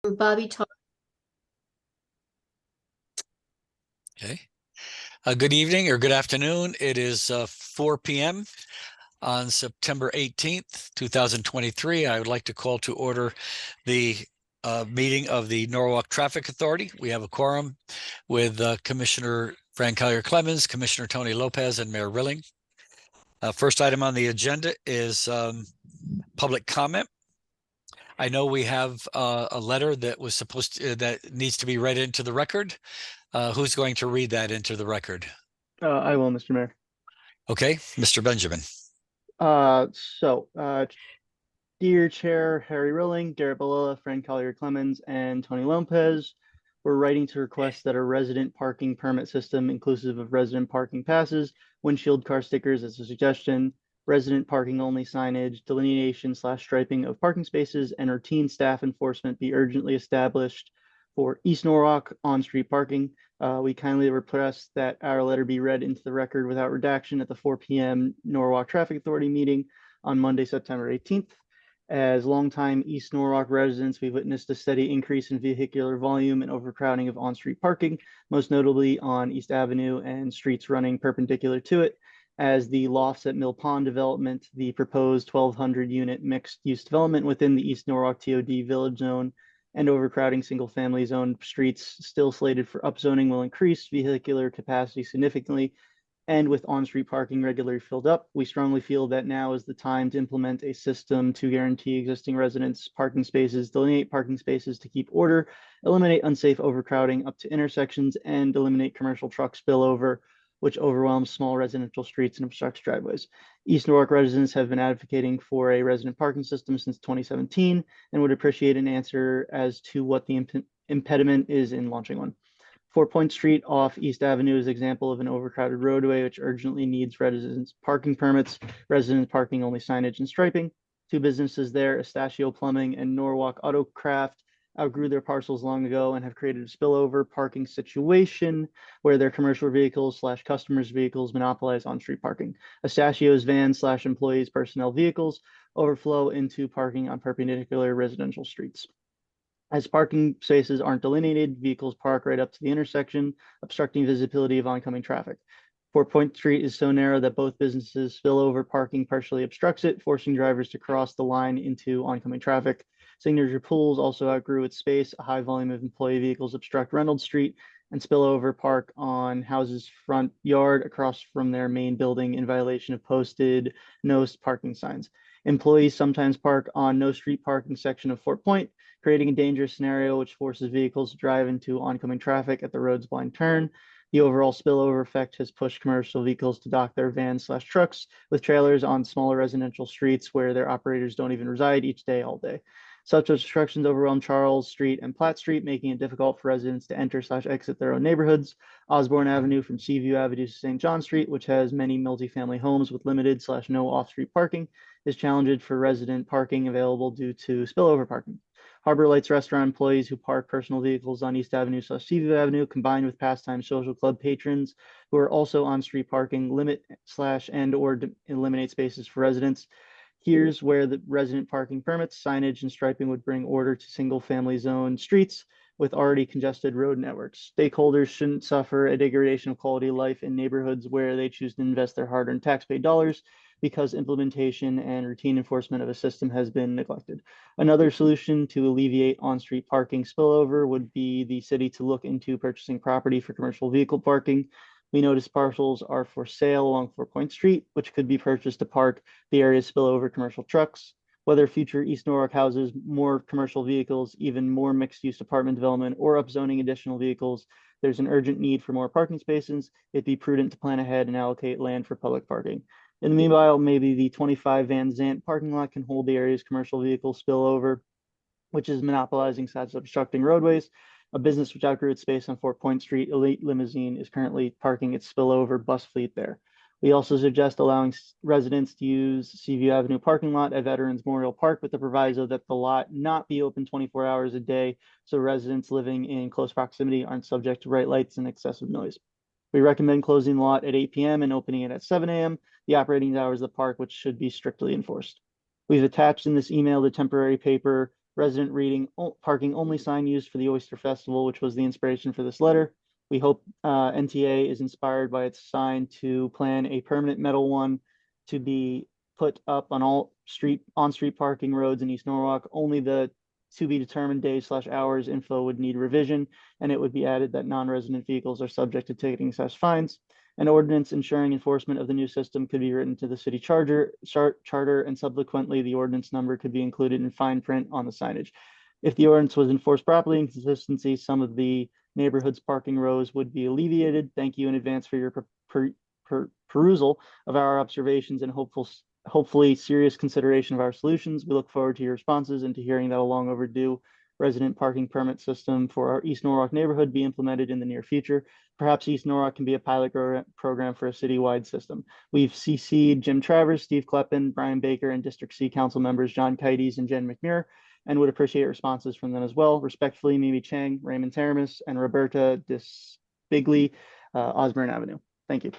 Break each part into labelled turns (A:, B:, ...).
A: Bobby talk.
B: Okay. Good evening or good afternoon. It is 4 p.m. on September 18th, 2023. I would like to call to order the meeting of the Norwalk Traffic Authority. We have a quorum with Commissioner Fran Collier-Clemens, Commissioner Tony Lopez, and Mayor Rilling. First item on the agenda is public comment. I know we have a letter that was that needs to be read into the record. Who's going to read that into the record?
C: I will, Mr. Mayor.
B: Okay, Mr. Benjamin.
C: Uh, so, uh, Dear Chair Harry Rilling, Garrett Balilla, Fran Collier-Clemens, and Tony Lopez, we're writing to request that a resident parking permit system inclusive of resident parking passes, windshield car stickers as a suggestion, resident parking only signage, delineation/striping of parking spaces, and routine staff enforcement be urgently established for East Norwalk on-street parking. We kindly request that our letter be read into the record without redaction at the 4 p.m. Norwalk Traffic Authority meeting on Monday, September 18th. As longtime East Norwalk residents, we've witnessed a steady increase in vehicular volume and overcrowding of on-street parking, most notably on East Avenue and streets running perpendicular to it. As the lofts at Mill Pond development, the proposed 1,200 unit mixed use development within the East Norwalk TOD Village Zone and overcrowding single-family zone streets still slated for upzoning will increase vehicular capacity significantly. And with on-street parking regularly filled up, we strongly feel that now is the time to implement a system to guarantee existing residents parking spaces, delineate parking spaces to keep order, eliminate unsafe overcrowding up to intersections, and eliminate commercial truck spillover, which overwhelms small residential streets and obstructs driveways. East Norwalk residents have been advocating for a resident parking system since 2017 and would appreciate an answer as to what the impediment is in launching one. 4 Point Street off East Avenue is an example of an overcrowded roadway which urgently needs residents parking permits, resident parking only signage and striping. Two businesses there, Estachio Plumbing and Norwalk Autocraft, outgrew their parcels long ago and have created a spillover parking situation where their commercial vehicles/customers' vehicles monopolize on-street parking. Estachio's vans/employees' personnel vehicles overflow into parking on perpendicular residential streets. As parking spaces aren't delineated, vehicles park right up to the intersection, obstructing visibility of oncoming traffic. 4 Point Street is so narrow that both businesses spill over parking partially obstructs it, forcing drivers to cross the line into oncoming traffic. Signature Pools also outgrew its space. A high volume of employee vehicles obstruct Reynolds Street and spill over park on houses' front yard across from their main building in violation of posted no parking signs. Employees sometimes park on no street parking section of Fort Point, creating a dangerous scenario which forces vehicles to drive into oncoming traffic at the road's blind turn. The overall spillover effect has pushed commercial vehicles to dock their vans/trucks with trailers on smaller residential streets where their operators don't even reside each day, all day. Such obstructions overwhelm Charles Street and Platt Street, making it difficult for residents to enter/exit their own neighborhoods. Osborne Avenue from Seaview Avenue to St. John Street, which has many multifamily homes with limited/no off-street parking, is challenged for resident parking available due to spillover parking. Harbor Lights restaurant employees who park personal vehicles on East Avenue/Seaview Avenue, combined with Pastime Social Club patrons who are also on-street parking, limit/and/or eliminate spaces for residents. Here's where the resident parking permits, signage, and striping would bring order to single-family zone streets with already congested road networks. Stakeholders shouldn't suffer a degradation of quality of life in neighborhoods where they choose to invest their hard-earned tax-paid dollars because implementation and routine enforcement of a system has been neglected. Another solution to alleviate on-street parking spillover would be the city to look into purchasing property for commercial vehicle parking. We notice parcels are for sale along 4 Point Street, which could be purchased to park the area's spillover commercial trucks. Whether future East Norwalk houses more commercial vehicles, even more mixed-use apartment development, or upzoning additional vehicles, there's an urgent need for more parking spaces. It'd be prudent to plan ahead and allocate land for public parking. In the meanwhile, maybe the 25 Van Zant parking lot can hold the area's commercial vehicle spillover, which is monopolizing sites obstructing roadways. A business which outgrew its space on 4 Point Street, Elite Limousine, is currently parking its spillover bus fleet there. We also suggest allowing residents to use Seaview Avenue parking lot at Veterans Memorial Park with the proviso that the lot not be open 24 hours a day so residents living in close proximity aren't subject to bright lights and excessive noise. We recommend closing the lot at 8 p.m. and opening it at 7 a.m., the operating hours of the park, which should be strictly enforced. We've attached in this email the temporary paper resident reading parking only sign used for the Oyster Festival, which was the inspiration for this letter. We hope NTA is inspired by its sign to plan a permanent metal one to be put up on all on-street parking roads in East Norwalk. Only the to be determined days/hours info would need revision, and it would be added that non-resident vehicles are subject to ticketing/fines. An ordinance ensuring enforcement of the new system could be written to the city charter, and subsequently the ordinance number could be included in fine print on the signage. If the ordinance was enforced properly in consistency, some of the neighborhood's parking rows would be alleviated. Thank you in advance for your perusal of our observations and hopefully serious consideration of our solutions. We look forward to your responses and to hearing that a long overdue resident parking permit system for our East Norwalk neighborhood be implemented in the near future. Perhaps East Norwalk can be a pilot program for a citywide system. We've CC'd Jim Travers, Steve Kleppen, Brian Baker, and District C Council members John Kites and Jen McMurray, and would appreciate responses from them as well. Respectfully, Mimi Chang, Raymond Taramis, and Roberta Disbigli, Osborne Avenue. Thank you.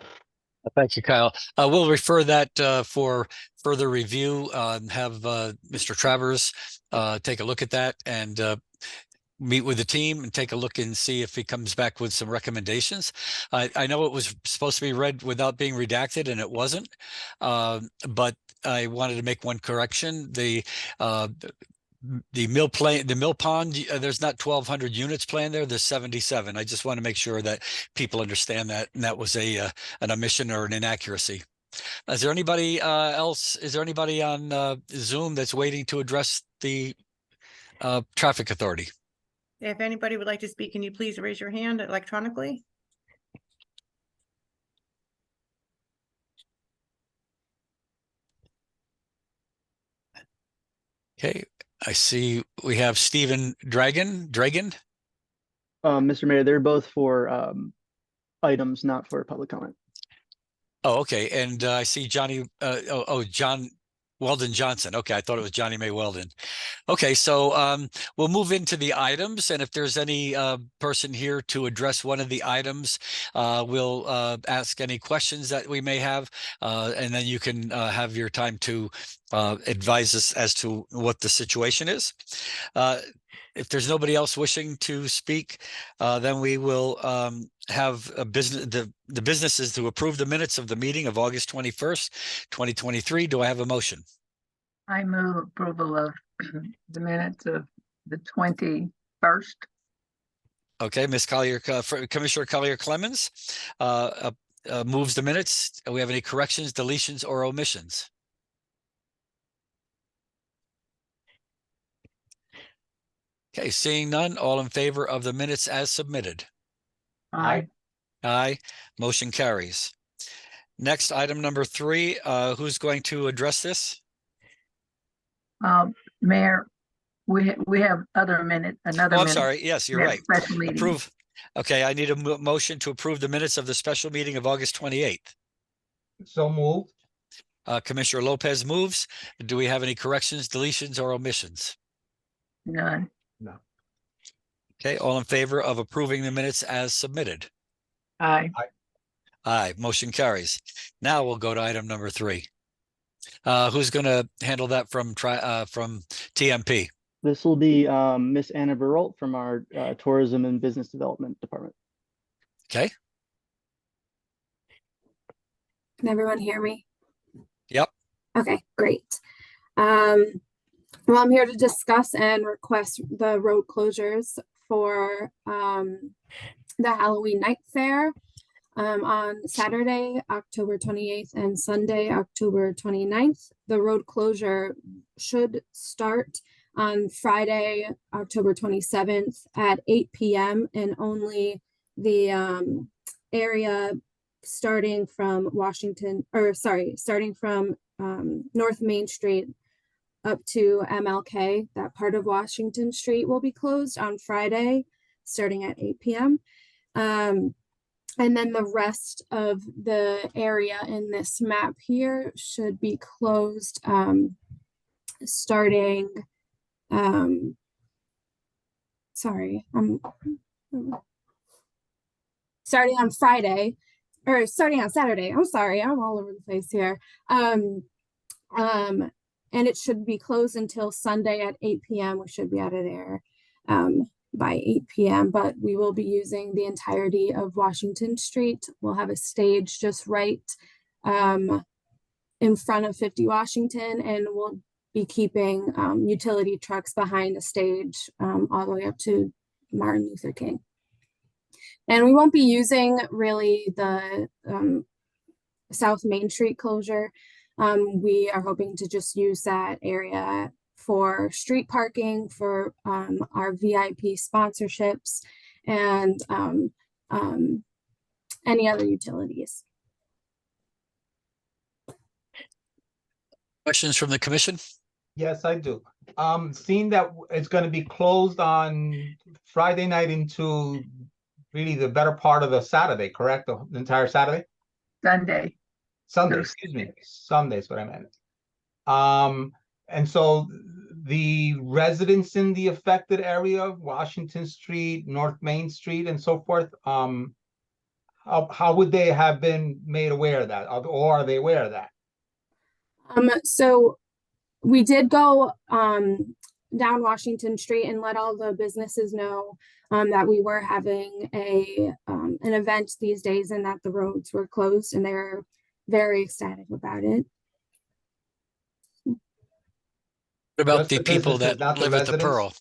B: Thank you, Kyle. We'll refer that for further review. Have Mr. Travers take a look at that and meet with the team and take a look and see if he comes back with some recommendations. I know it was supposed to be read without being redacted, and it wasn't. But I wanted to make one correction. The mill pond, there's not 1,200 units planned there. There's 77. I just want to make sure that people understand that, and that was an omission or an inaccuracy. Is there anybody else? Is there anybody on Zoom that's waiting to address the traffic authority?
A: If anybody would like to speak, can you please raise your hand electronically?
B: Okay, I see we have Stephen Dragon.
C: Mr. Mayor, they're both for items, not for public comment.
B: Oh, okay. And I see Johnny. John Weldon Johnson. Okay, I thought it was Johnny May Weldon. Okay, so we'll move into the items, and if there's any person here to address one of the items, we'll ask any questions that we may have, and then you can have your time to advise us as to what the situation is. If there's nobody else wishing to speak, then we will have a business. The business is to approve the minutes of the meeting of August 21st, 2023. Do I have a motion?
D: I move approval of the minutes of the 21st.
B: Okay, Ms. Collier, Commissioner Collier Clemens moves the minutes. Do we have any corrections, deletions, or omissions? Okay, seeing none, all in favor of the minutes as submitted?
D: Aye.
B: Aye, motion carries. Next, item number 3, who's going to address this?
D: Mayor, we have another minute.
B: I'm sorry. Yes, you're right.
D: Special meeting.
B: Approve. Okay, I need a motion to approve the minutes of the special meeting of August 28th.
E: So moved.
B: Commissioner Lopez moves. Do we have any corrections, deletions, or omissions?
D: None.
E: No.
B: Okay, all in favor of approving the minutes as submitted?
D: Aye.
B: Aye, motion carries. Now we'll go to item number 3. Who's going to handle that from TMP?
C: This will be Miss Anna Barolt from our Tourism and Business Development Department.
B: Okay.
F: Can everyone hear me?
B: Yep.
F: Okay, great. Well, I'm here to discuss and request the road closures for the Halloween Night Fair on Saturday, October 28th and Sunday, October 29th. The road closure should start on Friday, October 27th at 8 p.m. and only the area starting from North Main Street up to MLK, that part of Washington Street will be closed on Friday, starting at 8 p.m. And then the rest of the area in this map here should be closed starting on Friday, or starting on Saturday. I'm sorry, I'm all over the place here. and it should be closed until Sunday at 8 p.m. We should be out of there by 8 p.m., but we will be using the entirety of Washington Street. We'll have a stage just right in front of 50 Washington, and we'll be keeping utility trucks behind the stage all the way up to Martin Luther King. And we won't be using really the South Main Street closure. We are hoping to just use that area for street parking, for our VIP sponsorships, and any other utilities.
B: Questions from the commission?
E: Yes, I do. Seeing that it's gonna be closed on Friday night into really the better part of the Saturday, correct? The entire Saturday?
D: Sunday.
E: Sunday,
D: No,
E: excuse me. Sunday's what I meant. And so the residents in the affected area of Washington Street, North Main Street, and so forth, how would they have been made aware of that, or are they aware of that?
F: So we did go down Washington Street and let all the businesses know that we were having an event these days and that the roads were closed, and they were very ecstatic about it.
B: What about
E: Just
B: the
E: the
B: people
E: businesses,
B: that
E: not the
B: live at the
E: residents?
B: Pearl?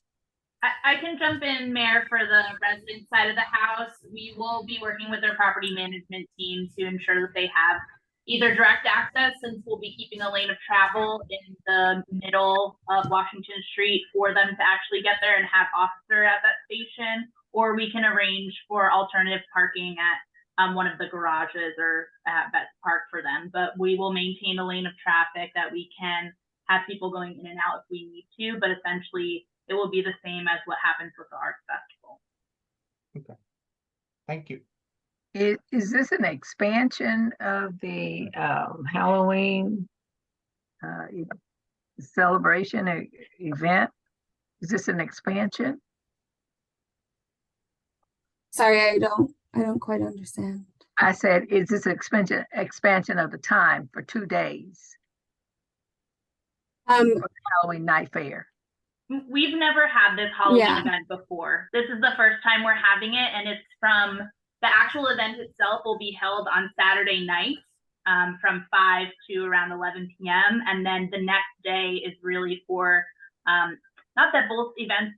G: I can jump in, Mayor, for the resident side of the house. We will be working with their property management team to ensure that they have either direct access, since we'll be keeping a lane of travel in the middle of Washington Street for them to actually get there and have officer at that station, or we can arrange for alternative parking at one of the garages or at Vets Park for them. But we will maintain a lane of traffic that we can have people going in and out if we need to, but essentially it will be the same as what happens with the Arts Festival.
E: Okay, thank you.
D: Is this an expansion of the Halloween celebration event? Is this an expansion?
F: Sorry, I don't quite understand.
D: I said, is this expansion of the time for 2 days? Halloween Night Fair.
G: We've never had this Halloween
F: Yeah.
G: event before. This is the first time we're having it, and it's from the actual event itself will be held on Saturday night from 5 to around 11 p.m. And then the next day is really for, not that both events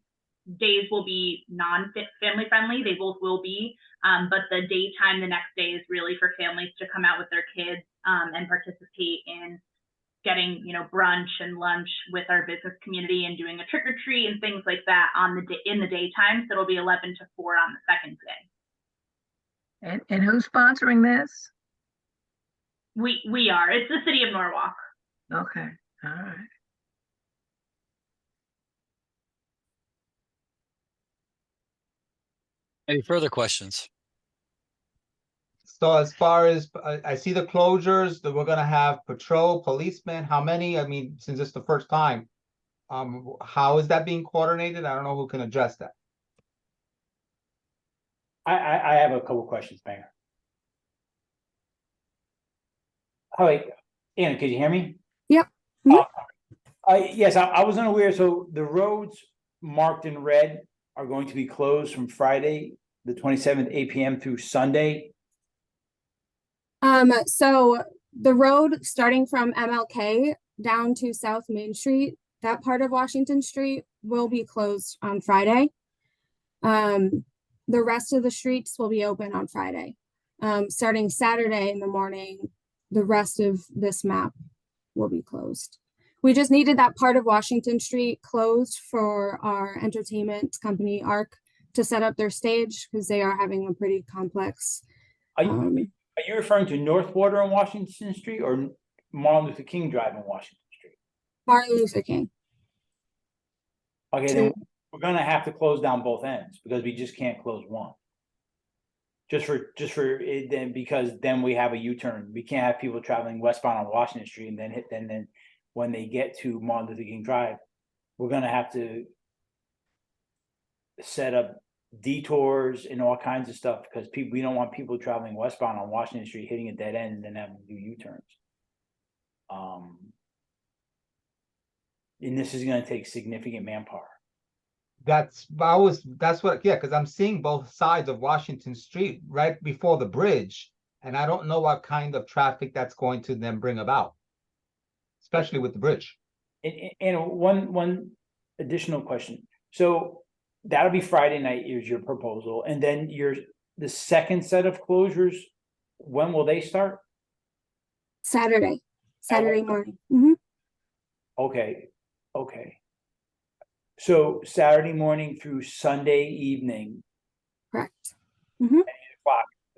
G: days will be non-family friendly, they both will be, but the daytime the next day is really for families to come out with their kids and participate in getting, you know, brunch and lunch with our business community and doing a trick or treat and things like that on the in the daytime. So it'll be 11 to 4 on the second day.
D: And who's sponsoring this?
G: We are. It's the city of Norwalk.
D: Okay, all right.
B: Any further questions?
E: So as far as, I see the closures, that we're gonna have patrol, policemen, how many? I mean, since it's the first time. How is that being coordinated? I don't know who can address that.
H: I have a couple questions, Mayor. Hi, Anna, could you hear me?
F: Yep. Mhm.
H: Yes, I was unaware, so the roads marked in red are going to be closed from Friday, the 27th, 8 p.m. through Sunday.
F: So the road starting from MLK down to South Main Street, that part of Washington Street will be closed on Friday. The rest of the streets will be open on Friday. Starting Saturday in the morning, the rest of this map will be closed. We just needed that part of Washington Street closed for our entertainment company ARC to set up their stage, because they are having a pretty complex.
H: Are you referring to North Water on Washington Street or Martin Luther King Drive on Washington Street?
F: Martin Luther King.
H: Okay, then we're gonna have to close down both ends because we just can't close one. Just for it then, because then we have a U-turn. We can't have people traveling westbound on Washington Street and then when they get to Martin Luther King Drive, we're gonna have to set up detours and all kinds of stuff because we don't want people traveling westbound on Washington Street hitting a dead end and then having to do U-turns. And this is gonna take significant manpower.
E: That's what, yeah, because I'm seeing both sides of Washington Street right before the bridge. And I don't know what kind of traffic that's going to then bring about, especially with the bridge.
H: And one additional question. So that'll be Friday night is your proposal, and then the second set of closures, when will they start?
F: Saturday morning.
H: Okay, okay. So Saturday morning through Sunday evening,
F: Correct.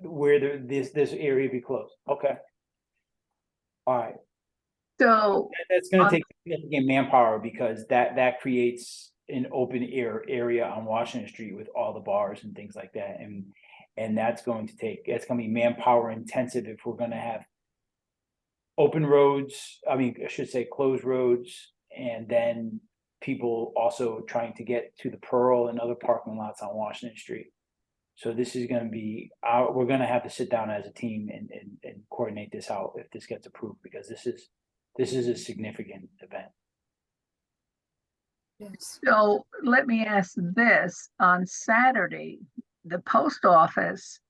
H: where this area be closed. Okay. All right.
D: So,
H: That's gonna take significant manpower because that creates an open air area on Washington Street with all the bars and things like that. And that's gonna be manpower intensive if we're gonna have open roads, I mean, I should say closed roads, and then people also trying to get to the Pearl and other parking lots on Washington Street. So this is gonna be, we're gonna have to sit down as a team and coordinate this out if this gets approved, because this is a significant event.
F: Yes.
D: so let me ask this, on Saturday, the post office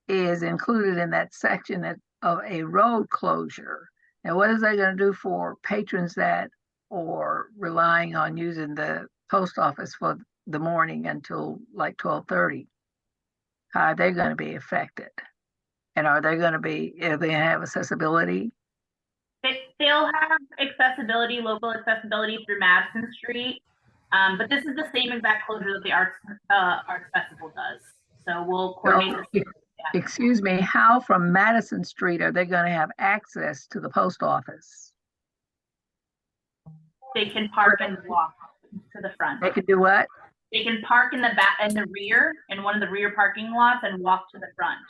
D: is included in that section of a road closure. And what is that gonna do for patrons that are relying on using the post office for the morning until like 12:30? How are they gonna be affected? And are they have accessibility?
G: They'll have accessibility, local accessibility through Madison Street. But this is the same exact closure that the Arts Festival does. So we'll coordinate this.
D: Excuse me, how from Madison Street are they gonna have access to the post office?
G: They can park and walk to the front.
D: They can do what?
G: They can park in the back, in the rear, in one of the rear parking lots and walk to the front.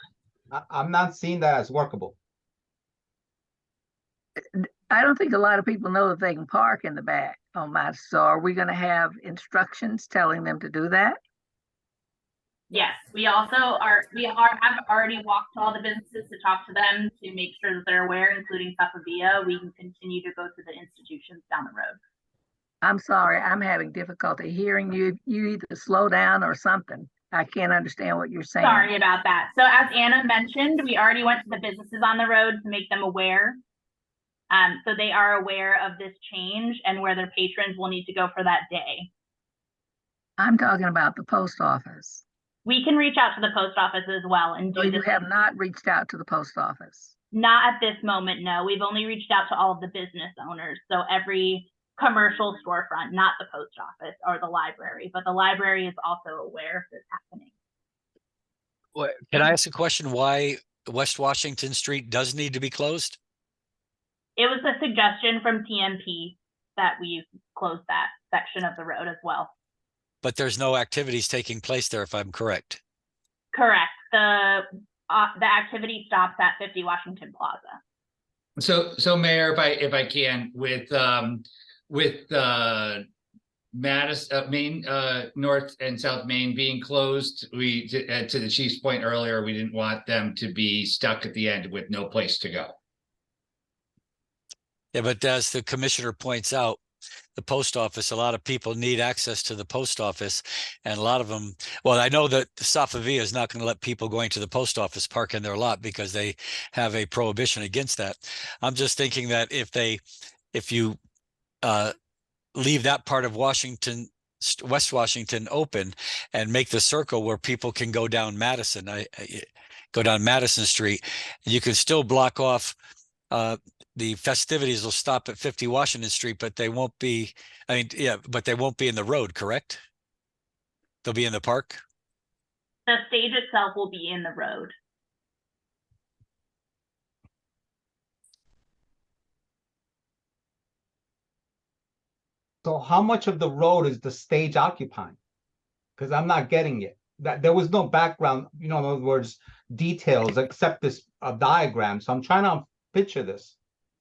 E: I'm not seeing that as workable.
D: I don't think a lot of people know that they can park in the back on my, so are we gonna have instructions telling them to do that?
G: Yes, we have already walked to all the businesses to talk to them to make sure that they're aware, including Sapavia. We can continue to go to the institutions down the road.
D: I'm sorry, I'm having difficulty hearing you. You either slow down or something. I can't understand what you're saying.
G: Sorry about that. So as Anna mentioned, we already went to the businesses on the road to make them aware. So they are aware of this change and where their patrons will need to go for that day.
D: I'm talking about the post office.
G: We can reach out to the post office as well and
D: So
G: do
D: you
G: this.
D: have not reached out to the post office?
G: Not at this moment, no. We've only reached out to all of the business owners. So every commercial storefront, not the post office or the library, but the library is also aware of this happening.
B: Can I ask a question? Why West Washington Street does need to be closed?
G: It was a suggestion from TMP that we close that section of the road as well.
B: But there's no activities taking place there, if I'm correct.
G: Correct. The activity stops at 50 Washington Plaza.
I: So Mayor, if I can, with Madison, Main, North and South Main being closed, we to the chief's point earlier, we didn't want them to be stuck at the end with no place to go.
B: Yeah, but as the commissioner points out, the post office, a lot of people need access to the post office, and a lot of them, well, I know that Sapavia is not going to let people going to the post office park in their lot because they have a prohibition against that. I'm just thinking that if you leave that part of Washington, West Washington open and make the circle where people can go down Madison, go down Madison Street, you can still block off the festivities will stop at 50 Washington Street, but they won't be, but they won't be in the road, correct? They'll be in the park?
G: The stage itself will be in the road.
E: So how much of the road is the stage occupying? Because I'm not getting it. That there was no background, in other words, details except this diagram. So I'm trying to picture this.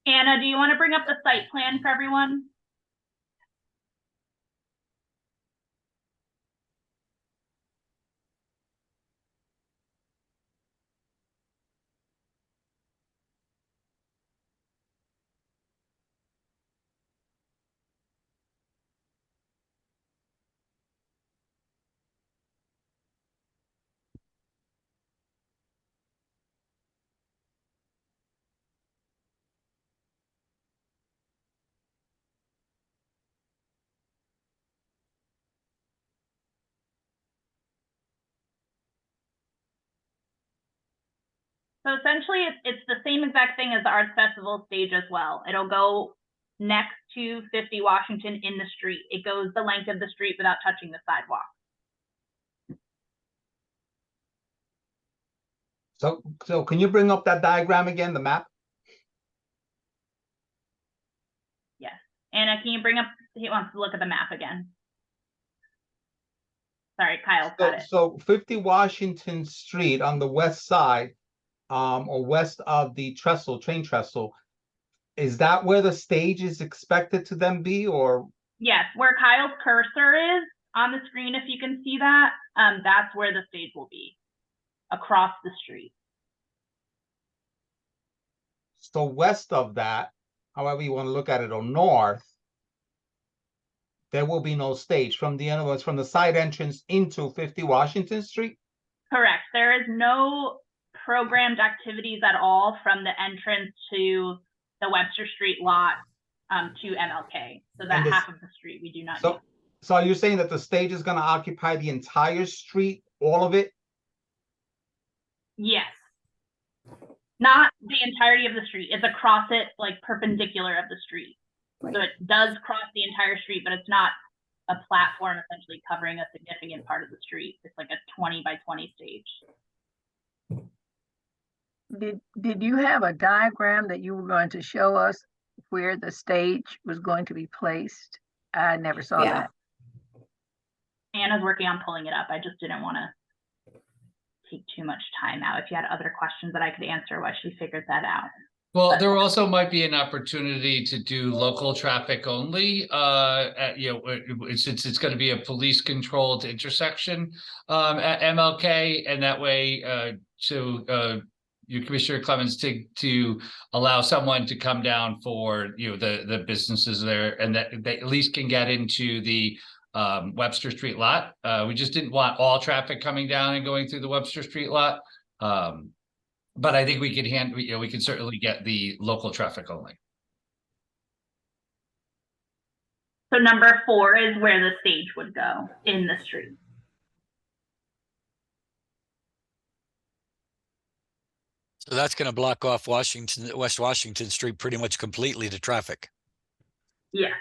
G: Anna, do you want to bring up the site plan for everyone? So essentially, it's the same exact thing as the Arts Festival stage as well. It'll go next to 50 Washington in the street. It goes the length of the street without touching the sidewalk.
E: So can you bring up that diagram again, the map?
G: Yes. Anna, can you bring up, he wants to look at the map again. Sorry, Kyle's got it.
E: So 50 Washington Street on the west side, or west of the train trestle, is that where the stage is expected to then be, or?
G: Yes, where Kyle's cursor is on the screen, if you can see that, that's where the stage will be, across the street.
E: So west of that, however you want to look at it, or north, there will be no stage from the end of it, from the side entrance into 50 Washington Street?
G: Correct. There is no programmed activities at all from the entrance to the Webster Street lot to MLK. So that
E: this-
G: half of the street we do not
E: So,
G: use.
E: so are you saying that the stage is gonna occupy the entire street, all of it?
G: Yes. Not the entirety of the street. It's across it, like perpendicular of the street.
F: Right.
G: So it does cross the entire street, but it's not a platform essentially covering a significant part of the street. It's like a 20 by 20 stage.
D: Did you have a diagram that you were going to show us where the stage was going to be placed? I never saw
F: Yeah.
D: that.
G: Anna's working on pulling it up. I just didn't want to take too much time out. If you had other questions that I could answer while she figured that out.
I: Well, there also might be an opportunity to do local traffic only, since it's going to be a police controlled intersection at MLK, and that way your Commissioner Clemens to allow someone to come down for the businesses there, and that they at least can get into the Webster Street lot. We just didn't want all traffic coming down and going through the Webster Street lot. But I think we could we can certainly get the local traffic only.
G: So number 4 is where the stage would go in the street.
B: So that's going to block off West Washington Street pretty much completely to traffic.
G: Yes.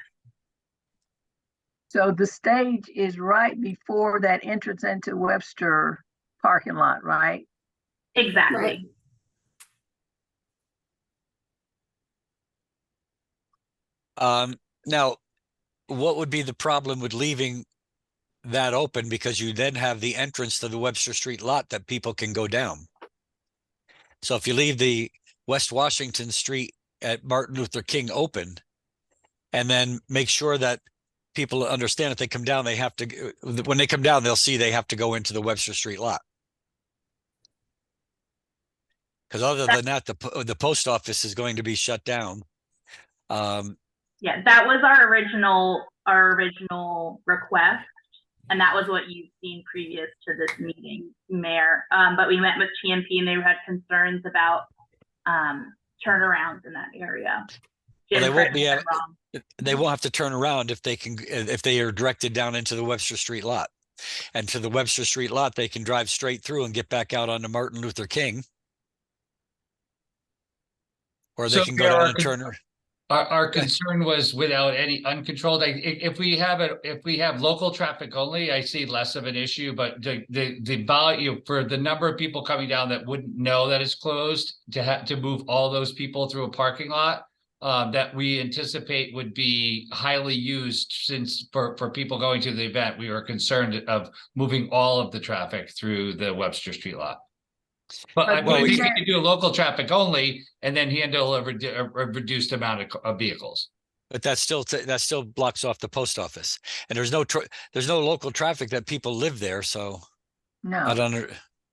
D: So the stage is right before that entrance into Webster parking lot, right?
G: Exactly.
F: Right.
B: Now, what would be the problem with leaving that open? Because you then have the entrance to the Webster Street lot that people can go down. So if you leave the West Washington Street at Martin Luther King open, and then make sure that people understand if they come down, they have to, when they come down, they'll see they have to go into the Webster Street lot. Because other than that, the post office is going to be shut down.
G: Yeah, that was our original request, and that was what you've seen previous to this meeting, Mayor. But we met with TMP and they had concerns about turnarounds in that area.
B: Well,
G: Jim, correct me if I'm wrong.
B: they won't have to turn around if they are directed down into the Webster Street lot. And to the Webster Street lot, they can drive straight through and get back out onto Martin Luther King. Or they
I: So
B: can go
I: there
B: down
I: are
B: and turn.
I: Our concern was without any uncontrolled, if we have local traffic only, I see less of an issue, but the value for the number of people coming down that wouldn't know that it's closed, to move all those people through a parking lot, that we anticipate would be highly used, since for people going to the event, we were concerned of moving all of the traffic through the Webster Street lot. But I think we could do local traffic only and then handle a reduced amount of vehicles.
B: But that still blocks off the post office, and there's no local traffic that people live there. So
D: No.
B: I don't.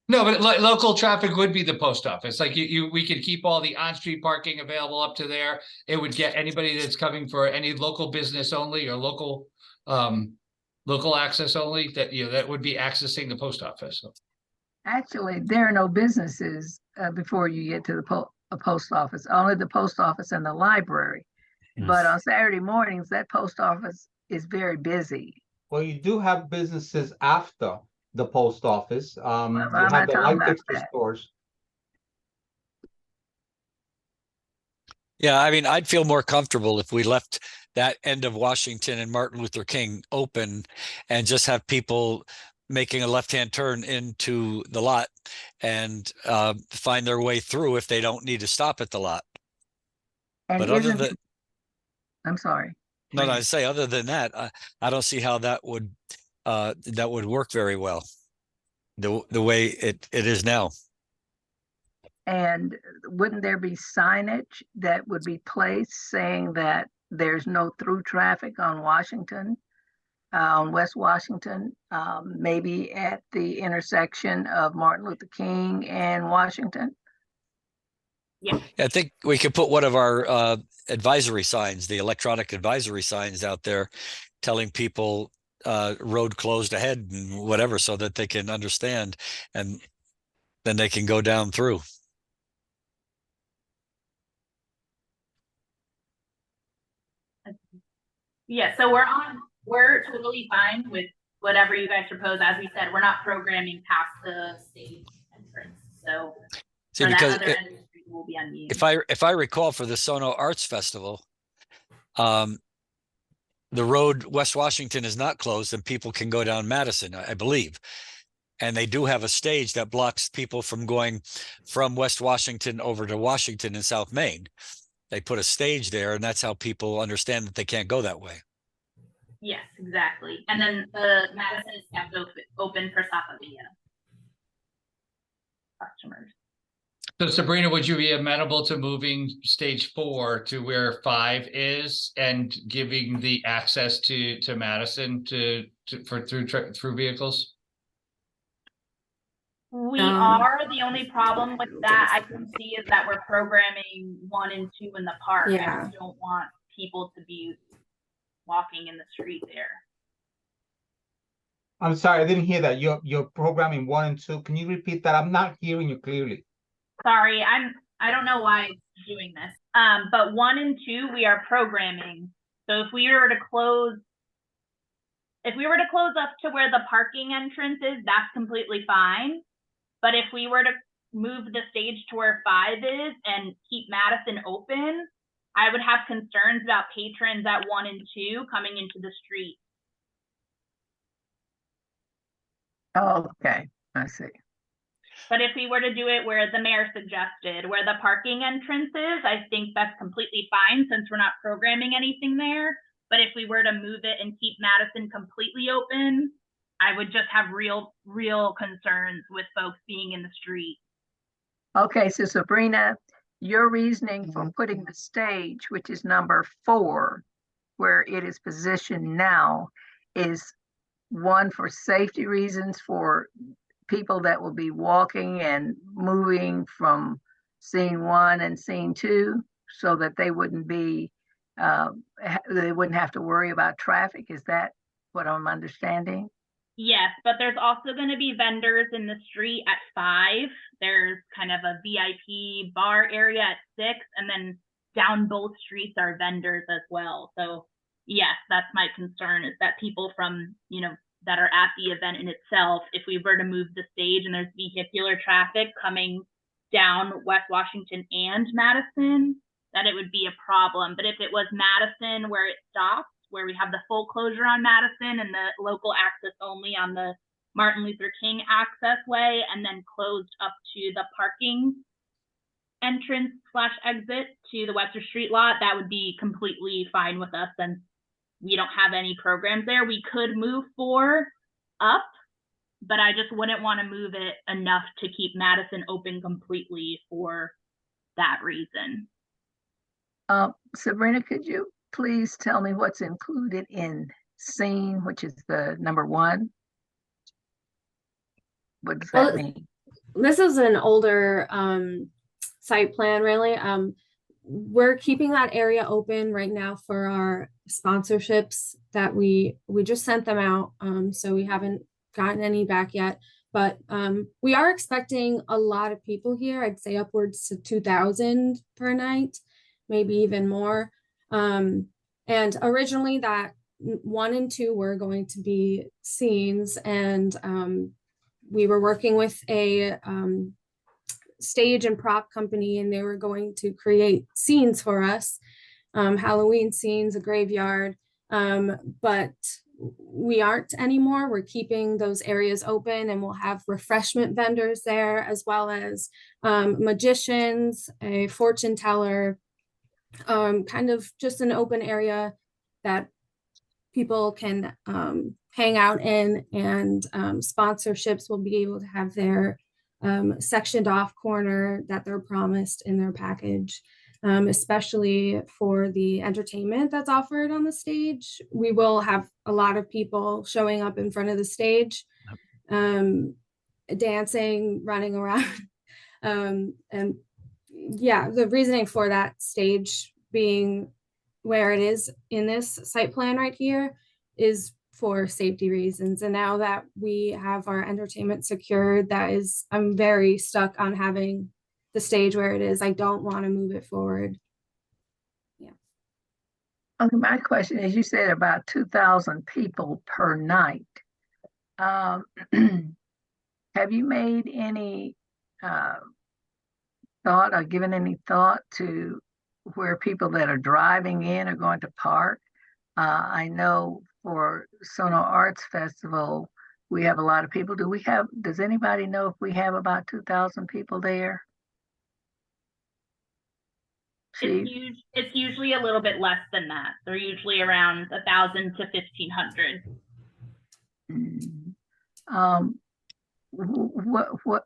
I: No, but local traffic would be the post office. Like we could keep all the on-street parking available up to there. It would get anybody that's coming for any local business only or local access only, that would be accessing the post office. So.
D: Actually, there are no businesses before you get to the post office, only the post office and the library.
B: Yes.
D: But on Saturday mornings, that post office is very busy.
E: Well, you do have businesses after the post office. You
D: I'm
E: have
D: not
E: the
D: talking
E: light
D: about
E: fixture
D: that.
E: stores.
B: Yeah, I mean, I'd feel more comfortable if we left that end of Washington and Martin Luther King open and just have people making a left-hand turn into the lot and find their way through if they don't need to stop at the lot.
D: And
B: But other
D: isn't,
B: than,
D: I'm sorry.
B: no, I
D: Please.
B: say other than that, I don't see how that would work very well. The way it is now.
D: And wouldn't there be signage that would be placed saying that there's no through traffic on Washington, on West Washington, maybe at the intersection of Martin Luther King and Washington?
B: I think we could put one of our advisory signs, the electronic advisory signs out there telling people road closed ahead and whatever so that they can understand and then they can go down through.
G: Yeah, so we're totally fine with whatever you guys propose. As we said, we're not programming past the stage entrance. So
B: See,
G: for that
B: because
G: other end of the street will be unused.
B: if I recall for the Sono Arts Festival, the road West Washington is not closed and people can go down Madison, I believe. And they do have a stage that blocks people from going from West Washington over to Washington and South Main. They put a stage there and that's how people understand that they can't go that way.
G: Yes, exactly. And then the Madison is kept open for Sapavia customers.
I: So Sabrina, would you be amenable to moving stage 4 to where 5 is and giving the access to Madison for through vehicles?
G: We are. The only problem with that I can see is that we're programming 1 and 2 in the park.
F: Yeah.
G: I don't want people to be walking in the street there.
E: I'm sorry, I didn't hear that. You're programming 1 and 2. Can you repeat that? I'm not hearing you clearly.
G: Sorry, I don't know why it's doing this. But 1 and 2 we are programming. So if we were to close up to where the parking entrance is, that's completely fine. But if we were to move the stage to where 5 is and keep Madison open, I would have concerns about patrons at 1 and 2 coming into the street.
D: Oh, okay, I see.
G: But if we were to do it where the mayor suggested, where the parking entrance is, I think that's completely fine since we're not programming anything there. But if we were to move it and keep Madison completely open, I would just have real concerns with folks being in the street.
D: Okay, so Sabrina, your reasoning for putting the stage, which is number 4, where it is positioned now, is 1 for safety reasons for people that will be walking and moving from scene 1 and scene 2, so that they wouldn't be, they wouldn't have to worry about traffic. Is that what I'm understanding?
G: Yes, but there's also going to be vendors in the street at 5. There's kind of a VIP bar area at 6, and then down both streets are vendors as well. So yes, that's my concern, is that people from, that are at the event in itself, if we were to move the stage and there's vehicular traffic coming down West Washington and Madison, that it would be a problem. But if it was Madison where it stops, where we have the full closure on Madison and the local access only on the Martin Luther King access way, and then closed up to the parking entrance / exit to the Webster Street lot, that would be completely fine with us. And we don't have any programs there. We could move 4 up, but I just wouldn't want to move it enough to keep Madison open completely for that reason.
D: Sabrina, could you please tell me what's included in scene, which is the number 1? What does that mean?
F: This is an older site plan, really. We're keeping that area open right now for our sponsorships that we just sent them out. So we haven't gotten any back yet, but we are expecting a lot of people here. I'd say upwards to 2,000 per night, maybe even more. And originally that 1 and 2 were going to be scenes, and we were working with a stage and prop company, and they were going to create scenes for us, Halloween scenes, a graveyard. But we aren't anymore. We're keeping those areas open, and we'll have refreshment vendors there, as well as magicians, a fortune teller, kind of just an open area that people can hang out in, and sponsorships will be able to have their sectioned off corner that they're promised in their package. Especially for the entertainment that's offered on the stage. We will have a lot of people showing up in front of the stage, dancing, running around. And yeah, the reasoning for that stage being where it is in this site plan right here is for safety reasons. And now that we have our entertainment secured, I'm very stuck on having the stage where it is. I don't want to move it forward. Yeah.
D: Okay, my question is, you said about 2,000 people per night. Have you made any thought or given any thought to where people that are driving in are going to park? I know for Sono Arts Festival, we have a lot of people. Does anybody know if we have about 2,000 people there?
G: It's usually a little bit less than that. They're usually around 1,000 to 1,500.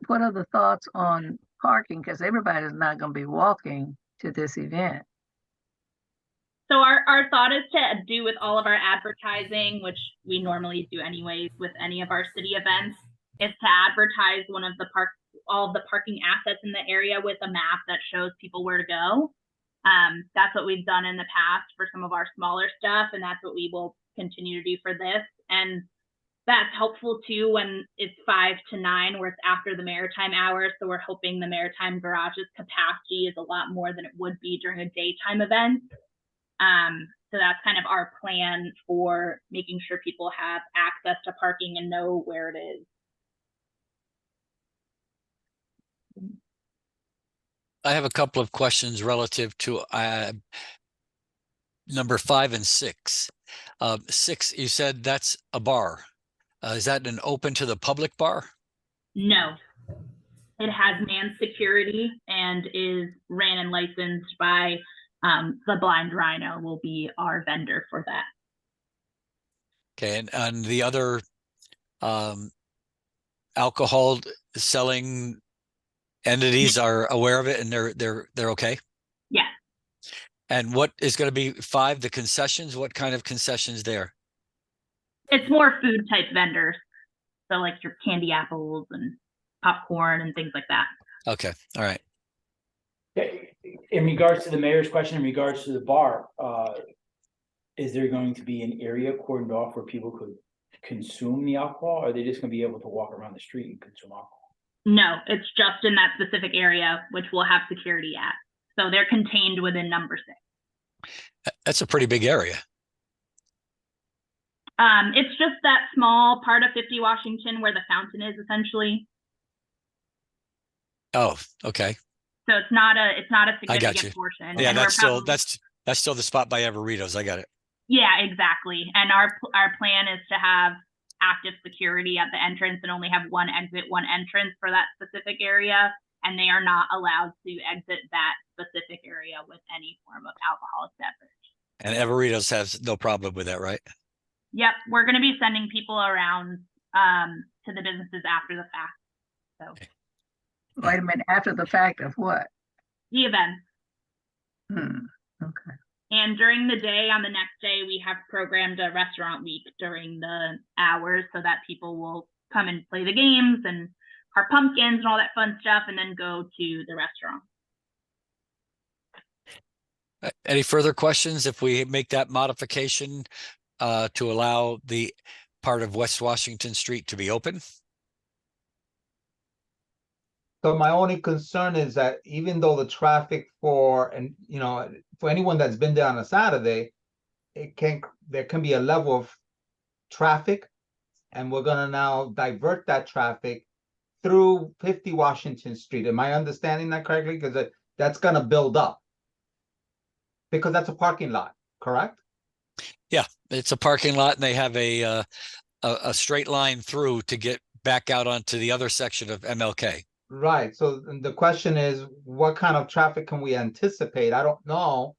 D: What are the thoughts on parking? Because everybody's not going to be walking to this event.
G: So our thought is to do with all of our advertising, which we normally do anyways with any of our city events, is to advertise all of the parking assets in the area with a map that shows people where to go. That's what we've done in the past for some of our smaller stuff, and that's what we will continue to do for this. And that's helpful too when it's 5 to 9, where it's after the maritime hours. So we're hoping the maritime garage's capacity is a lot more than it would be during a daytime event. So that's kind of our plan for making sure people have access to parking and know where it is.
B: I have a couple of questions relative to number 5 and 6. 6, you said that's a bar. Is that an open to the public bar?
G: No. It has manned security and is ran and licensed by the Blind Rhino will be our vendor for that.
B: Okay, and the other alcohol selling entities are aware of it and they're okay?
G: Yeah.
B: And what is going to be 5, the concessions? What kind of concessions there?
G: It's more food type vendors. So like your candy apples and popcorn and things like that.
B: Okay, all right.
H: In regards to the mayor's question, in regards to the bar, is there going to be an area cordoned off where people could consume the alcohol? Or are they just going to be able to walk around the street and consume alcohol?
G: No, it's just in that specific area, which we'll have security at. So they're contained within number 6.
B: That's a pretty big area.
G: It's just that small part of 50 Washington where the fountain is essentially.
B: Oh, okay.
G: So it's not a
B: I got you.
G: significant portion.
B: Yeah,
G: And
B: that's
G: we're
B: still the spot by Everito's. I got it.
G: Yeah, exactly. And our plan is to have active security at the entrance and only have one exit, one entrance for that specific area. And they are not allowed to exit that specific area with any form of alcoholic beverage.
B: And Everito's has no problem with that, right?
G: Yep, we're going to be sending people around to the businesses after the fact. So.
D: Wait a minute, after the fact of what?
G: The event.
D: Okay.
G: And during the day, on the next day, we have programmed a restaurant week during the hours so that people will come and play the games and our pumpkins and all that fun stuff, and then go to the restaurant.
B: Any further questions if we make that modification to allow the part of West Washington Street to be open?
E: So my only concern is that even though the traffic for anyone that's been there on a Saturday, there can be a level of traffic, and we're gonna now divert that traffic through 50 Washington Street. Am I understanding that correctly? Because that's gonna build up. Because that's a parking lot, correct?
B: Yeah, it's a parking lot and they have a straight line through to get back out onto the other section of MLK.
E: Right, so the question is, what kind of traffic can we anticipate? I don't know.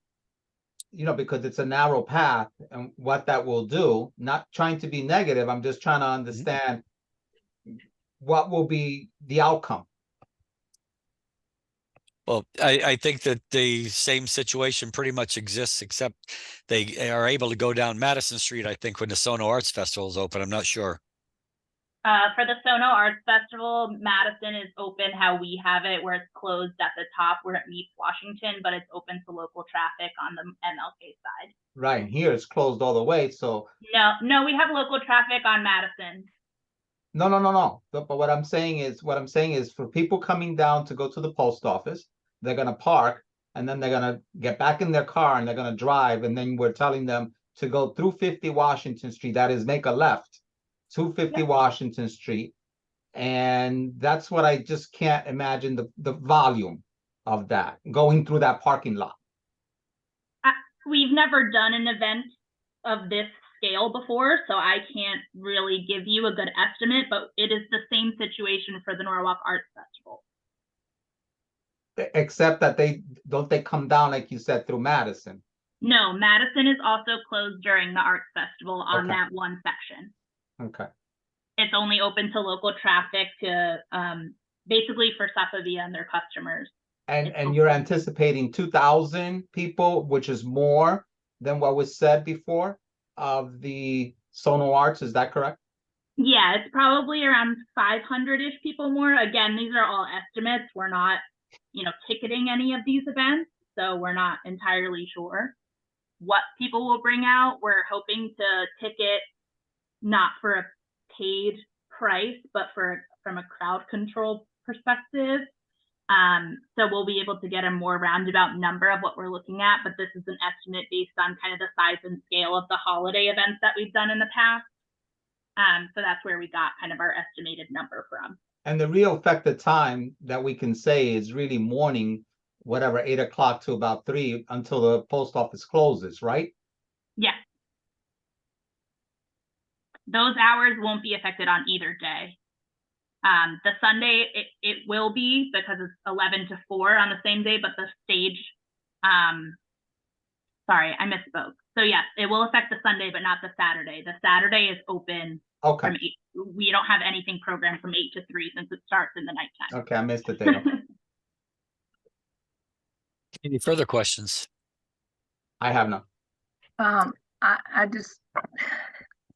E: Because it's a narrow path and what that will do, not trying to be negative, I'm just trying to understand what will be the outcome.
B: Well, I think that the same situation pretty much exists, except they are able to go down Madison Street, I think, when the Sono Arts Festival is open. I'm not sure.
G: For the Sono Arts Festival, Madison is open how we have it, where it's closed at the top where it meets Washington, but it's open to local traffic on the MLK side.
E: Right, here it's closed all the way, so.
G: No, we have local traffic on Madison.
E: No. But what I'm saying is for people coming down to go to the post office, they're gonna park and then they're gonna get back in their car and they're gonna drive, and then we're telling them to go through 50 Washington Street, that is, make a left to 50 Washington Street. And that's what I just can't imagine the volume of that going through that parking lot.
G: We've never done an event of this scale before, so I can't really give you a good estimate, but it is the same situation for the Norwalk Arts Festival.
E: Except that they come down, like you said, through Madison.
G: No, Madison is also closed during the Arts Festival on
E: Okay.
G: that one section.
E: Okay.
G: It's only open to local traffic to basically for Sapavia and their customers.
E: And you're anticipating 2,000 people, which is more than what was said before of the Sono Arts, is that correct?
G: Yeah, it's probably around 500-ish people more. Again, these are all estimates. We're not, ticketing any of these events, so we're not entirely sure what people will bring out. We're hoping to ticket not for a paid price, but from a crowd control perspective. So we'll be able to get a more roundabout number of what we're looking at, but this is an estimate based on kind of the size and scale of the holiday events that we've done in the past. So that's where we got kind of our estimated number from.
E: And the real effective time that we can say is really morning, whatever, 8 o'clock to about 3 until the post office closes, right?
G: Yes. Those hours won't be affected on either day. The Sunday, it will be because it's 11 to 4 on the same day, but the stage, sorry, I misspoke. So yes, it will affect the Sunday, but not the Saturday. The Saturday is open
E: Okay.
G: from 8. We don't have anything programmed from 8 to 3 since it starts in the nighttime.
E: Okay, I missed it there.
B: Any further questions?
E: I have none.
D: I just,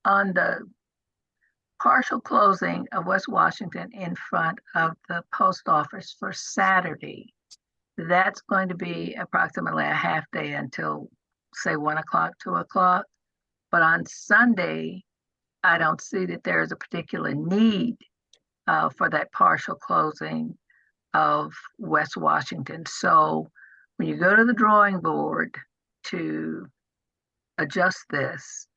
D: on the partial closing of West Washington in front of the post office for Saturday, that's going to be approximately a half day until, say, 1 o'clock, 2 o'clock. But on Sunday, I don't see that there is a particular need for that partial closing of West Washington. So when you go to the drawing board to adjust this,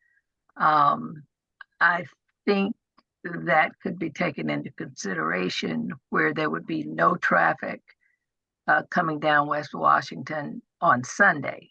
D: I think that could be taken into consideration where there would be no traffic coming down West Washington on Sunday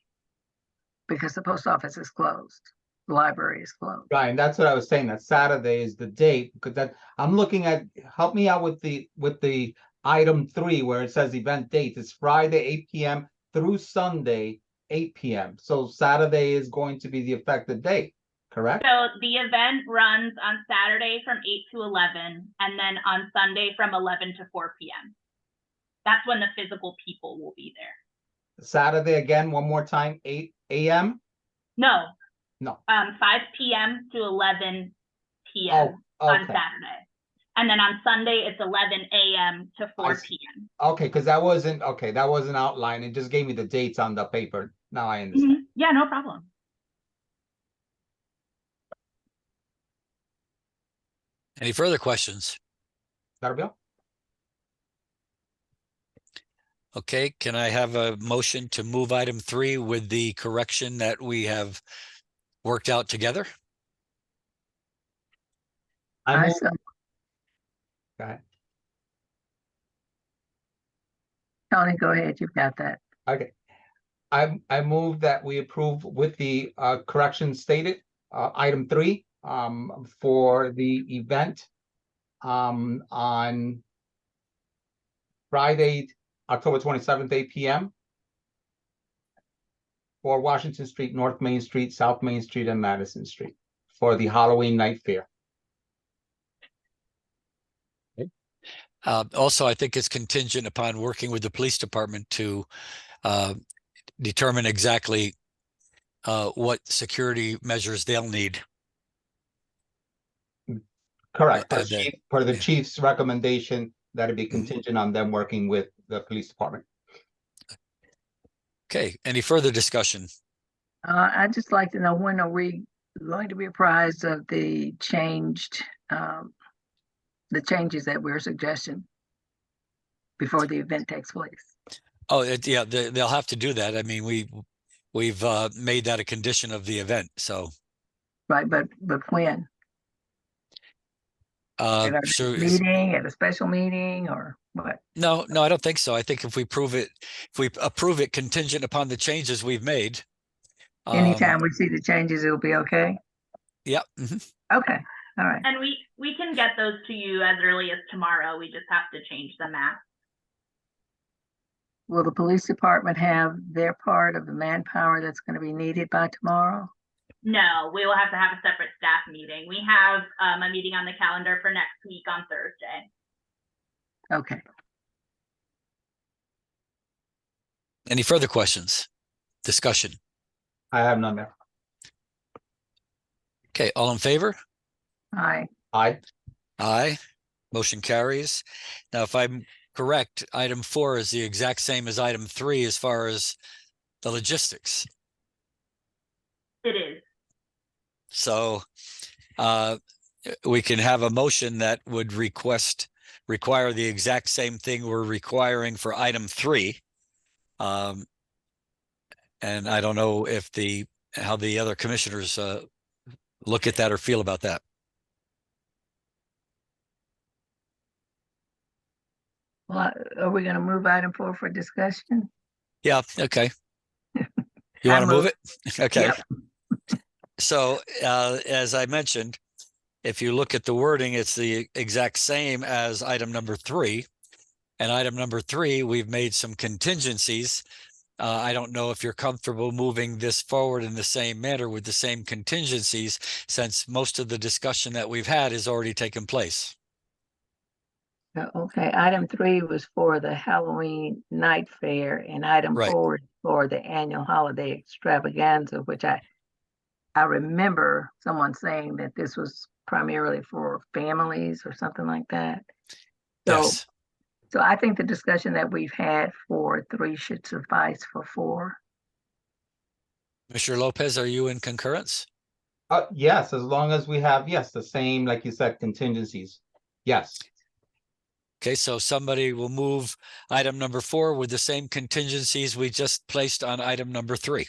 D: because the post office is closed, the library is closed.
E: Right, and that's what I was saying, that Saturday is the date, because that I'm looking at, help me out with the item 3 where it says event date. It's Friday 8 p.m. through Sunday 8 p.m. So Saturday is going to be the effective date, correct?
G: So the event runs on Saturday from 8 to 11, and then on Sunday from 11 to 4 p.m. That's when the physical people will be there.
E: Saturday again, one more time, 8 a.m.?
G: No.
E: No.
G: 5 p.m. to 11 p.m.
E: Oh,
G: on
E: okay.
G: Saturday. And then on Sunday, it's 11 a.m. to 4 p.m.
E: Okay, because that wasn't outlined. It just gave me the dates on the paper. Now I understand.
G: Yeah, no problem.
B: Any further questions?
E: That'll be all.
B: Okay, can I have a motion to move item 3 with the correction that we have worked out together?
E: I move,
D: So
E: go ahead.
D: Tony, go ahead. You've got that.
E: Okay. I move that we approve with the corrections stated, item 3, for the event on Friday, October 27th, 8 p.m. for Washington Street, North Main Street, South Main Street, and Madison Street for the Halloween night fair.
B: Also, I think it's contingent upon working with the police department to determine exactly what security measures they'll need.
E: Correct.
B: And then-
E: Per the
B: yeah.
E: chief's recommendation, that it be contingent on them working with the police department.
B: Okay, any further discussion?
D: I'd just like to know, when are we going to be apprised of the changed, the changes that we're suggesting before the event takes place?
B: Oh, yeah, they'll have to do that. I mean, we've made that a condition of the event, so.
D: Right, but when? At a
B: So
D: meeting, at a special meeting, or what?
B: no, I don't think so. I think if we approve it contingent upon the changes we've made.
D: Anytime we see the changes, it'll be okay?
B: Yeah. Mhm.
D: Okay, all right.
G: And we can get those to you as early as tomorrow. We just have to change the map.
D: Will the police department have their part of the manpower that's going to be needed by tomorrow?
G: No, we will have to have a separate staff meeting. We have a meeting on the calendar for next week on Thursday.
D: Okay.
B: Any further questions? Discussion?
E: I have none there.
B: Okay, all in favor?
D: Aye.
E: Aye.
B: Aye. Motion carries. Now, if I'm correct, item 4 is the exact same as item 3 as far as the logistics.
G: It is.
B: So we can have a motion that would require the exact same thing we're requiring for item 3. And I don't know if how the other commissioners look at that or feel about that.
D: Well, are we going to move item 4 for discussion?
B: Yeah, okay. You want to move it? Okay.
D: Yep.
B: So as I mentioned, if you look at the wording, it's the exact same as item number 3. And item number 3, we've made some contingencies. I don't know if you're comfortable moving this forward in the same manner with the same contingencies, since most of the discussion that we've had has already taken place.
D: Okay, item 3 was for the Halloween night fair, and item
B: Right.
D: 4 is for the annual holiday extravaganza, which I remember someone saying that this was primarily for families or something like that. So,
B: Yes.
D: so I think the discussion that we've had for 3 should suffice for 4.
B: Mr. Lopez, are you in concurrence?
E: Yes, as long as we have, yes, the same, like you said, contingencies. Yes.
B: Okay, so somebody will move item number 4 with the same contingencies we just placed on item number 3.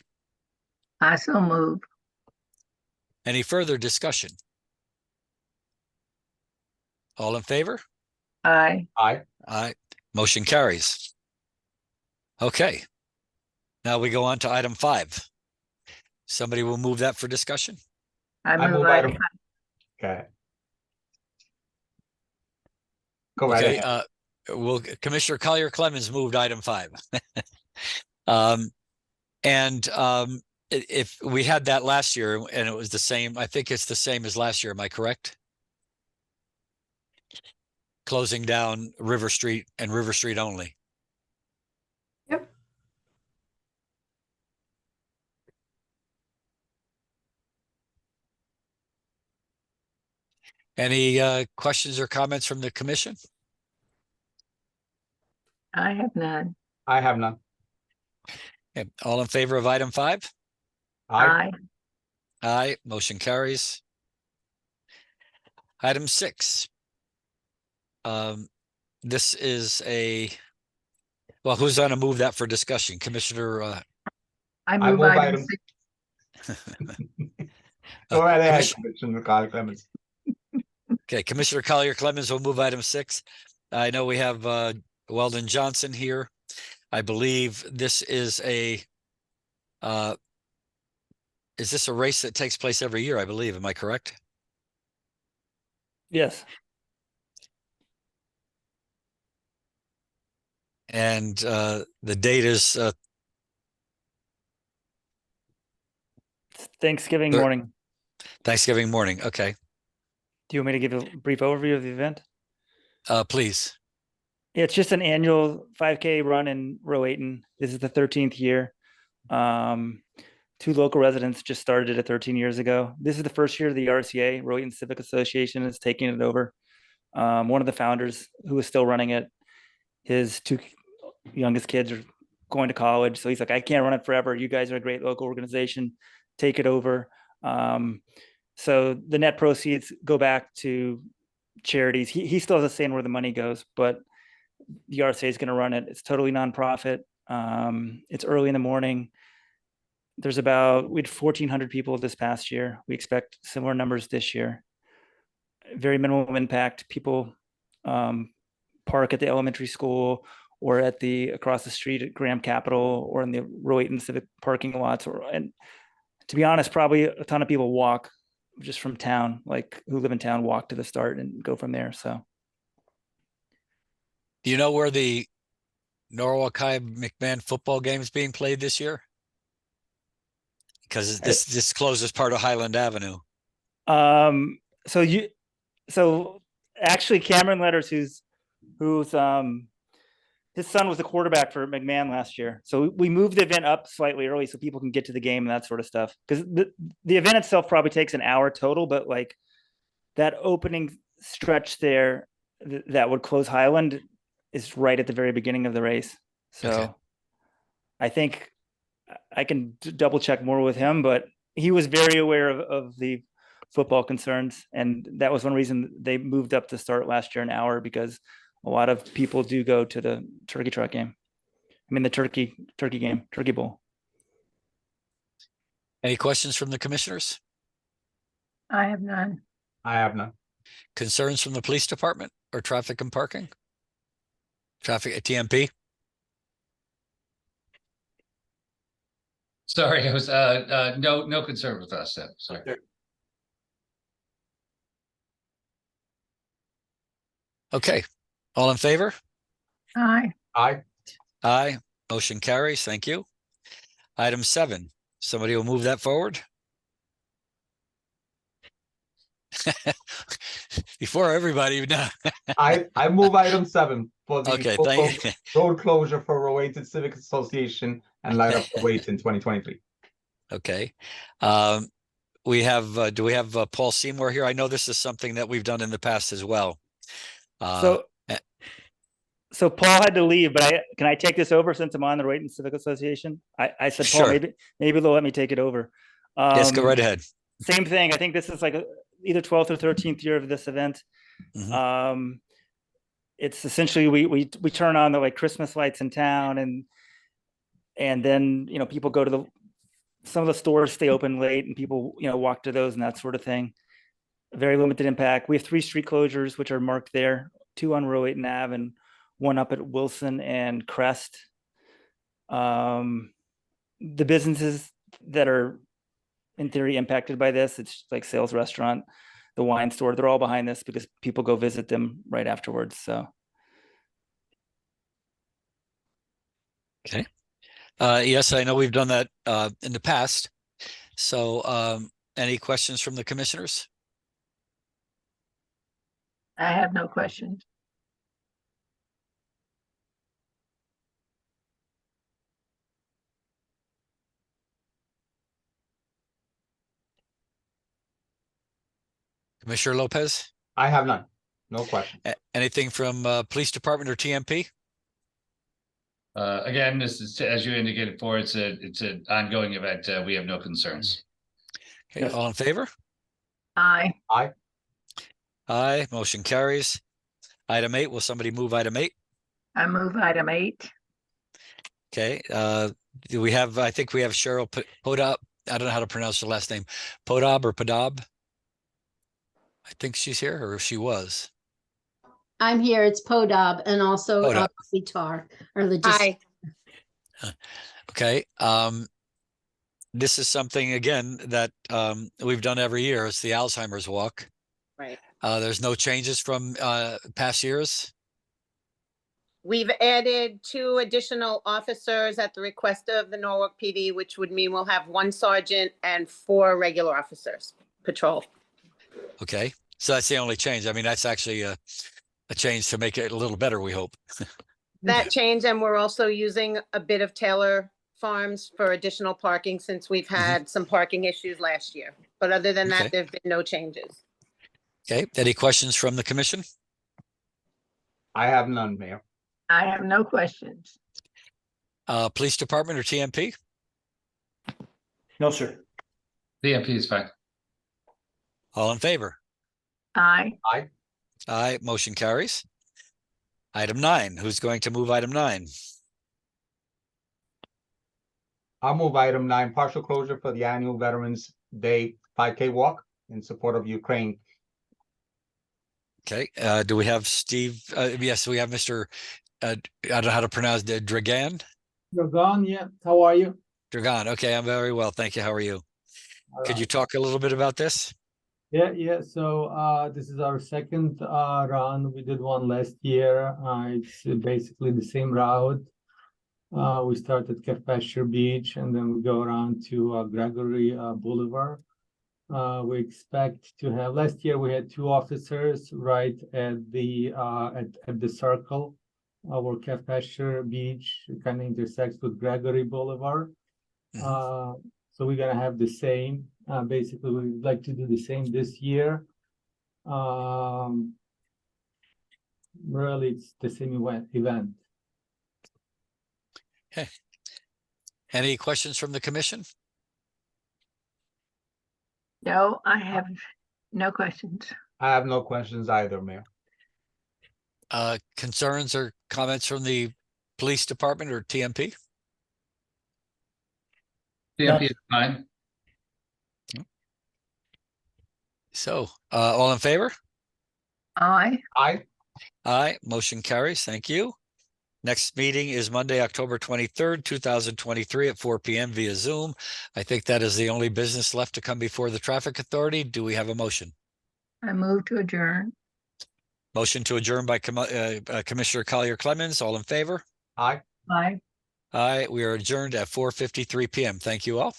D: I so move.
B: Any further discussion? All in favor?
D: Aye.
E: Aye.
B: Aye. Motion carries. Okay. Now we go on to item 5. Somebody will move that for discussion.
D: I
E: I
D: move
E: move
D: item.
E: item. Okay. Go right
B: Okay,
E: ahead.
B: Commissioner Collier Clemens moved item 5. If we had that last year and it was the same, I think it's the same as last year. Am I correct? Closing down River Street and River Street only.
F: Yep.
B: Any questions or comments from the commission?
D: I have none.
E: I have none.
B: Okay, all in favor of item 5?
E: Aye.
B: Aye, motion carries. Item 6. This is well, who's going to move that for discussion? Commissioner,
D: I
E: I
D: move
E: move
D: item
E: item-
D: 6.
E: Go right ahead,
B: Commissioner-
E: Commissioner Carl Clemens.
B: okay, Commissioner Collier Clemens will move item 6. I know we have Weldon Johnson here. I believe this is a is this a race that takes place every year, I believe? Am I correct?
J: Yes.
B: And the date is
J: Thanksgiving
B: Sure.
J: morning.
B: Thanksgiving morning. Okay.
J: Do you want me to give a brief overview of the event?
B: Please.
J: Yeah, it's just an annual 5K run in Rowayton. This is the 13th year. Two local residents just started it 13 years ago. This is the first year the RCA, Rowayton Civic Association, is taking it over. One of the founders who is still running it, his two youngest kids are going to college. So he's like, I can't run it forever. You guys are a great local organization. Take it over. So the net proceeds go back to charities. He still has a say in where the money goes, but the RCA is going to run it. It's totally nonprofit. It's early in the morning. We had 1,400 people this past year. We expect similar numbers this year. Very minimal impact. People park at the elementary school or across the street at Graham Capital or in the Rowayton Civic parking lots. And to be honest, probably a ton of people walk just from town, like who live in town, walk to the start and go from there. So.
B: Do you know where the Norwalk High McMahon football game is being played this year? Because this closes part of Highland Avenue.
J: So actually Cameron Letters, who's his son was the quarterback for McMahon last year. So we moved the event up slightly early so people can get to the game and that sort of stuff. Because the event itself probably takes an hour total, but like that opening stretch there that would close Highland is right at the very beginning of the race. So okay. I think I can double check more with him, but he was very aware of the football concerns. And that was one reason they moved up the start last year an hour, because a lot of people do go to the turkey trot game. I mean, the turkey game, turkey bowl.
B: Any questions from the commissioners?
D: I have none.
E: I have none.
B: Concerns from the police department or traffic and parking? Traffic at TMP?
I: Sorry, I was no concern with us. Sorry.
B: Okay, all in favor?
D: Aye.
E: Aye.
B: Aye. Motion carries. Thank you. Item 7. Somebody will move that forward. Before everybody, no.
E: I move item 7 for the
B: Okay, thank you.
E: road closure for Rowayton Civic Association and Light Up Rowayton 2023.
B: Okay. We have, do we have Paul Seymour here? I know this is something that we've done in the past as well.
J: So Paul had to leave, but can I take this over since I'm on the Rowayton Civic Association? I said, Paul,
B: sure.
J: maybe they'll let me take it over.
B: Yes, go right ahead.
J: Same thing. I think this is like either 12th or 13th year of this event. Mm-hmm. It's essentially we turn on the Christmas lights in town, and then people go to some of the stores stay open late, and people walk to those and that sort of thing. Very limited impact. We have 3 street closures which are marked there: 2 on Rowayton Ave and 1 up at Wilson and Crest. The businesses that are in theory impacted by this, it's like Sales Restaurant, the wine store, they're all behind this because people go visit them right afterwards. So
B: okay. Yes, I know we've done that in the past. So any questions from the commissioners?
D: I have no questions.
B: Commissioner Lopez?
E: I have none. No question.
B: Anything from police department or TMP?
I: Again, this is, as you indicated before, it's an ongoing event. We have no concerns.
B: Okay, yes. All in favor?
D: Aye.
E: Aye.
B: Aye. Motion carries. Item 8. Will somebody move item 8?
D: I move item 8.
B: Okay. Do we have? I think we have Cheryl Podab. I don't know how to pronounce her last name. Podab or Podab? I think she's here, or she was.
K: I'm here. It's Podab and also Vitar, our logistics.
B: Okay, this is something again that we've done every year. It's the Alzheimer's Walk.
K: Right.
B: There's no changes from past years.
K: We've added 2 additional officers at the request of the Norwalk PD, which would mean we'll have 1 sergeant and 4 regular officers patrol.
B: Okay, so that's the only change. I mean, that's actually a change to make it a little better, we hope.
K: That change, and we're also using a bit of Taylor Farms for additional parking since we've had some parking issues last year. But other than
B: Okay.
K: that, there've been no changes.
B: Okay, any questions from the commission?
E: I have none, Mayor.
D: I have no questions.
B: Police Department or TMP?
H: No, sir.
I: DMP is fine.
B: All in favor?
D: Aye.
B: Aye, motion carries. Item 9, who's going to move item 9?
E: I'll move item 9, partial closure for the annual Veterans Day 5K walk in support of Ukraine.
B: Okay, do we have Steve? Yes, we have Mr. I don't know how to pronounce it, Dragan?
L: Dragan, yeah. How are you?
B: Dragan, okay, I'm very well, thank you. How are you? Could you talk a little bit about this?
L: Yeah. So this is our second run. We did one last year. It's basically the same route. We start at Kefasher Beach and then we go around to Gregory Boulevard. We expect to have, last year we had 2 officers right at the circle where Kefasher Beach kind of intersects with Gregory Boulevard. So we're gonna have the same. Basically, we'd like to do the same this year. Really, it's the same event.
B: Okay. Any questions from the commission?
D: No, I have no questions.
E: I have no questions either, Mayor.
B: Concerns or comments from the police department or TMP?
I: DMP is fine.
B: So, all in favor?
D: Aye.
B: Aye, motion carries. Thank you. Next meeting is Monday, October 23rd, 2023 at 4 p.m. via Zoom. I think that is the only business left to come before the Traffic Authority. Do we have a motion?
D: I move to adjourn.
B: Motion to adjourn by Commissioner Collier Clemens. All in favor?
E: Aye.
D: Aye.
B: Aye, we are adjourned at 4:53 p.m. Thank you all.